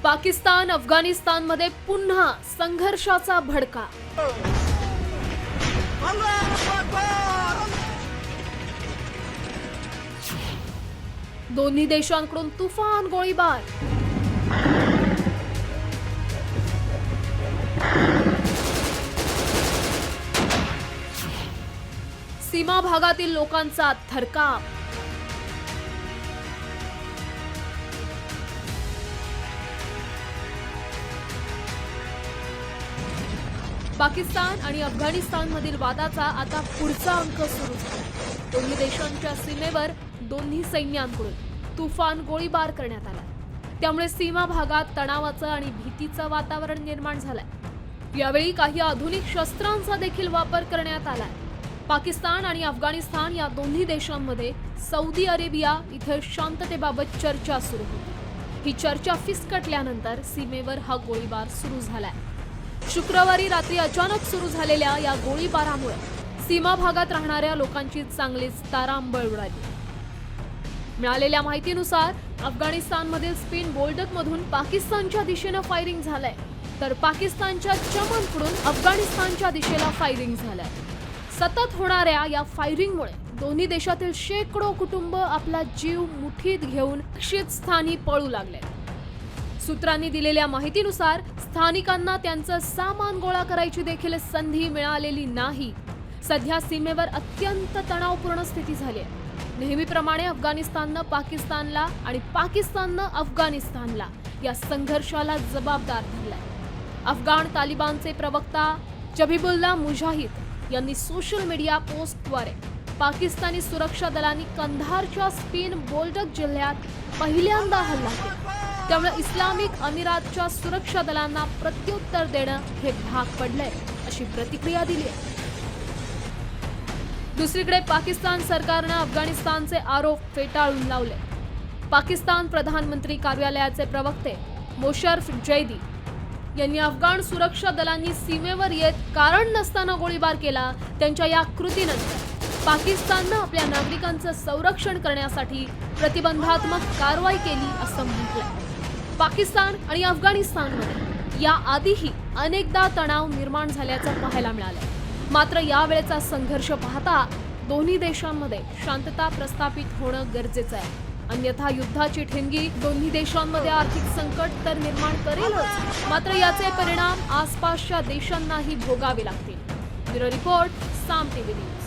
पाकिस्तान अफगाणिस्तानमध्ये पुन्हा संघर्षाचा भडका। दोन्ही देशांकडून तुफान गोळीबार। सीमा भागातील लोकांचा थरकाप। पाकिस्तान आणि अफगाणिस्तानमधील वादाचा आता पुढचा अंक सुरू झाला। दोन्ही देशांच्या सीमेवर दोन्ही सैन्यांकडून तुफान गोळीबार करण्यात आला। त्यामुळे सीमा भागात तणावाचं आणि भीतीचं वातावरण निर्माण झालंय। यावेळी काही आधुनिक शस्त्रांचा देखील वापर करण्यात आलाय। पाकिस्तान आणि अफगाणिस्तान या दोन्ही देशांमध्ये सौदी अरेबिया इथे शांततेबाबत चर्चा सुरू होती। ही चर्चा फिसकटल्यानंतर सीमेवर हा गोळीबार सुरू झालाय। शुक्रवारी रात्री अचानक सुरू झालेल्या या गोळीबारामुळे सीमा भागात राहणाऱ्या लोकांची चांगलीच तारांबळ उडाली। मिळालेल्या माहितीनुसार अफगाणिस्तानमधील स्पिन बोल्डकमधून पाकिस्तानच्या दिशेने फायरिंग झालंय, तर पाकिस्तानच्या चमनकडून अफगाणिस्तानच्या दिशेला फायरिंग झालंय। सतत होणाऱ्या या फायरिंगमुळे दोन्ही देशातील शेकडो कुटुंब आपला जीव मुठीत घेऊन सुरक्षित स्थानी पळू लागले। सूत्रांनी दिलेल्या माहितीनुसार स्थानिकांना त्यांचं सामान गोळा करायची देखील संधी मिळालेली नाही। सध्या सीमेवर अत्यंत तणावपूर्ण स्थिती झाली आहे। नेहमीप्रमाणे अफगाणिस्ताननं पाकिस्तानला आणि पाकिस्ताननं अफगाणिस्तानला या संघर्षाला जबाबदार धरलाय। अफगाण तालिबानचे प्रवक्ता जबीहुल्लाह मुजाहिद यांनी सोशल मीडिया पोस्टद्वारे पाकिस्तानी सुरक्षा दलांनी कंधारच्या स्पिन बोल्डक जिल्ह्यात पहिल्यांदा हल्ला केला, त्यामुळे इस्लामिक अमिरातच्या सुरक्षा दलांना प्रत्युत्तर देणं हे भाग पडलंय अशी प्रतिक्रिया दिली आहे। दुसरीकडे पाकिस्तान सरकारनं अफगाणिस्तानचे आरोप फेटाळून लावले। पाकिस्तान प्रधानमंत्री कार्यालयाचे प्रवक्ते मोशर्रफ जैदी यांनी अफगाण सुरक्षा दलांनी सीमेवर येत कारण नसताना गोळीबार केला, त्यांच्या या कृतीनंतर पाकिस्ताननं आपल्या नागरिकांचं संरक्षण करण्यासाठी प्रतिबंधात्मक कारवाई केली असं म्हटलंय। पाकिस्तान आणि अफगाणिस्तानमध्ये या आधीही अनेकदा तणाव निर्माण झाल्याचं पाहायला मिळालं, मात्र यावेळेचा संघर्ष पाहता दोन्ही देशांमध्ये शांतता प्रस्थापित होणं गरजेचं आहे। अन्यथा युद्धाची ठिणगी दोन्ही देशांमध्ये आर्थिक संकट तर निर्माण करेलच, मात्र याचे परिणाम आसपासच्या देशांनाही भोगावे लागतील। ब्युरो रिपोर्ट, साम टीव्ही न्यूज।